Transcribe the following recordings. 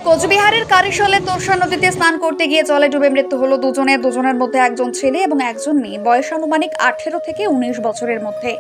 কোচবিহারের কারিশালে তোরসা নদীতে স্নান করতে গিয়ে জলে ডুবে মৃত্যু হলো দুজনের মধ্যে একজন ছেলে এবং একজন মেয়ে, বয়স আনুমানিক 18 থেকে 19 বছরের মধ্যে।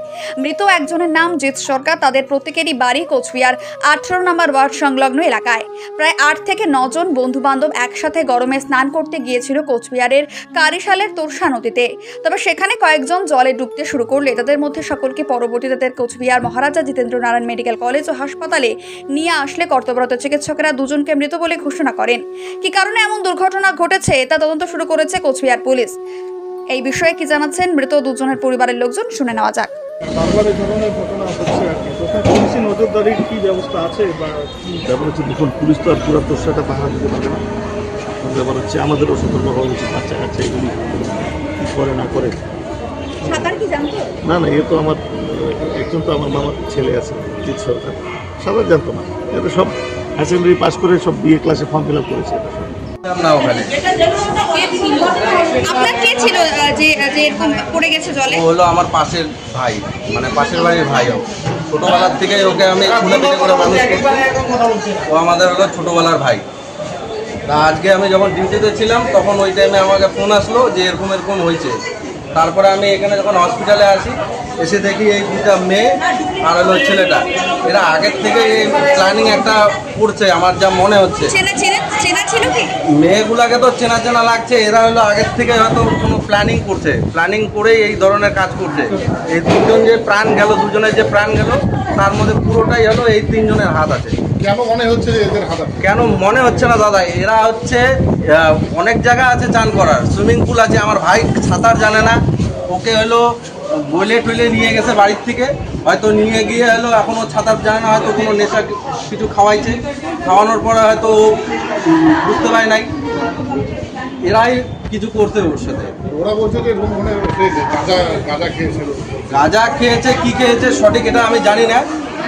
মৃত একজনের নাম জিৎ সরকার। তাদের প্রত্যেকেরই বাড়ি কোচবিহার 18 নম্বর ওয়ার্ড সংলগ্ন এলাকায়। প্রায় 8 থেকে 9 জন বন্ধু বান্ধব একসাথে গরমে স্নান করতে গিয়েছিল কোচবিহারের কারিশালের তোরসা নদীতে। তবে সেখানে কয়েকজন জলে ডুবতে শুরু করলে তাদের মধ্যে সকলকে পরবর্তীতে তাদের কোচবিহার মহারাজা জিতেন্দ্র নারায়ণ মেডিকেল কলেজ ও হাসপাতালে নিয়ে আসলে কর্তব্যরত চিকিৎসকেরা দুজনকে মৃত বলে ঘোষণা করেন। কি কারণে এমন দুর্ঘটনা ঘটেছে তা তদন্ত শুরু করেছে কোচবিহার পুলিশ। এই বিষয়ে কি জানাচ্ছেন মৃত দুজনের পরিবারের লোকজন, শুনে নেওয়া যাক। পুলিশ তো আর পুরো তোরসাটা পাহারা দিতে পারবে না। ব্যাপার হচ্ছে আমাদেরও সতর্ক হওয়া উচিত, বাচ্চা কাচ্চা এগুলি কি করে না করে। না এ তো আমার একজন তো আমার মামার ছেলে আছে জিৎ সরকার, সাঁতার জানতো না। এটা সব হায়ার সেকেন্ডারি পাস করে সব বিএ ক্লাসে ফর্ম ফিল আপ করেছে। আমার পাশের ভাই, মানে পাশের বাড়ির ভাই। ছোটবেলার থেকে ওকে আমি ছোটবেলা করে মানুষ করছি। ও আমাদের হলো ছোটবেলার ভাই। তা আজকে আমি যখন ডিউটিতে ছিলাম তখন ওই টাইমে আমাকে ফোন আসলো যে এরকম হয়েছে। তারপরে আমি এখানে যখন হসপিটালে আসি, এসে দেখি এই দুটা মেয়ে আর হলো ছেলেটা, এরা আগের থেকে এই প্ল্যানিং একটা করছে আমার যা মনে হচ্ছে। মেয়েগুলাকে তো চেনা চেনা লাগছে, এরা হলো আগের থেকে হয়তো কোনো প্ল্যানিং করছে, প্ল্যানিং করেই এই ধরনের কাজ করছে। এই দুজন যে প্রাণ গেল, দুজনের যে প্রাণ গেল, তার মধ্যে পুরোটাই হলো এই তিনজনের হাত আছে। কেন মনে হচ্ছে যে এদের হাত আছে? কেন মনে হচ্ছে না দাদা, এরা হচ্ছে অনেক জায়গা আছে চান করার, সুইমিং পুল আছে। আমার ভাই সাঁতার জানে না, ওকে হলো বলে টলে নিয়ে গেছে বাড়ির থেকে, হয়তো নিয়ে গিয়ে হলো এখনও সাঁতার জানে না, হয়তো কোনো নেশা কিছু খাওয়াইছে, খাওয়ানোর পরে হয়তো বুঝতে পারে নাই, এরাই কিছু করতে ওর সাথে। ওরা বলছে যে গাঁজা খেয়েছে, কি খেয়েছে সঠিক এটা আমি জানি না,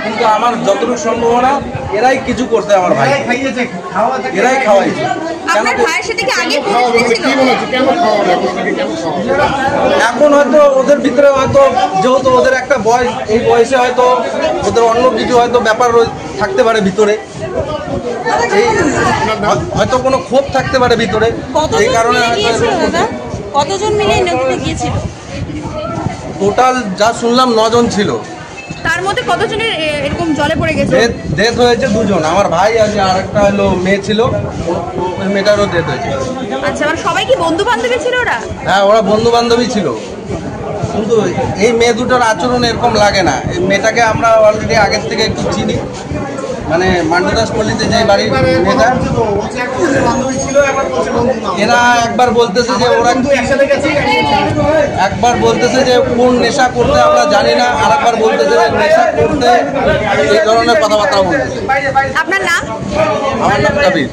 কিন্তু আমার যতটুকু সম্ভাবনা এরাই কিছু করতে, আমার ভাই এরাই খাওয়াইছে। এখন হয়তো ওদের ভিতরে হয়তো যেহেতু ওদের একটা বয়স, এই বয়সে হয়তো ওদের অন্য কিছু হয়তো ব্যাপার থাকতে পারে ভিতরে, এই হয়তো কোনো ক্ষোভ থাকতে পারে ভিতরে, এই কারণে কতজন মিলে নদীতে গিয়েছিল? টোটাল যা শুনলাম 9 জন ছিল। তার মধ্যে কতজনের এরকম জলে পড়ে গেছে? ডেথ হয়েছে 2 জন, আমার ভাই আছে, আর একটা হলো মেয়ে ছিল, ওই মেয়েটারও ডেথ হয়েছে। আচ্ছা, মানে সবাই কি বন্ধু বান্ধবী ছিল ওরা? হ্যাঁ, ওরা বন্ধু বান্ধবী ছিল, কিন্তু এই মেয়ে দুটোর আচরণ এরকম লাগে না। এই মেয়েটাকে আমরা অলরেডি আগের থেকে একটু চিনি, মানে মান্ডুদাস পল্লীতে যে বাড়ির মেয়েটা, এরা একবার বলতেছে যে ওরা একবার বলতেছে যে কোন নেশা করতে আমরা জানি না, আর একবার বলতেছে যে নেশা করতে, এই ধরনের কথাবার্তা বলতেছে। আপনার নাম? আমার নাম কবির।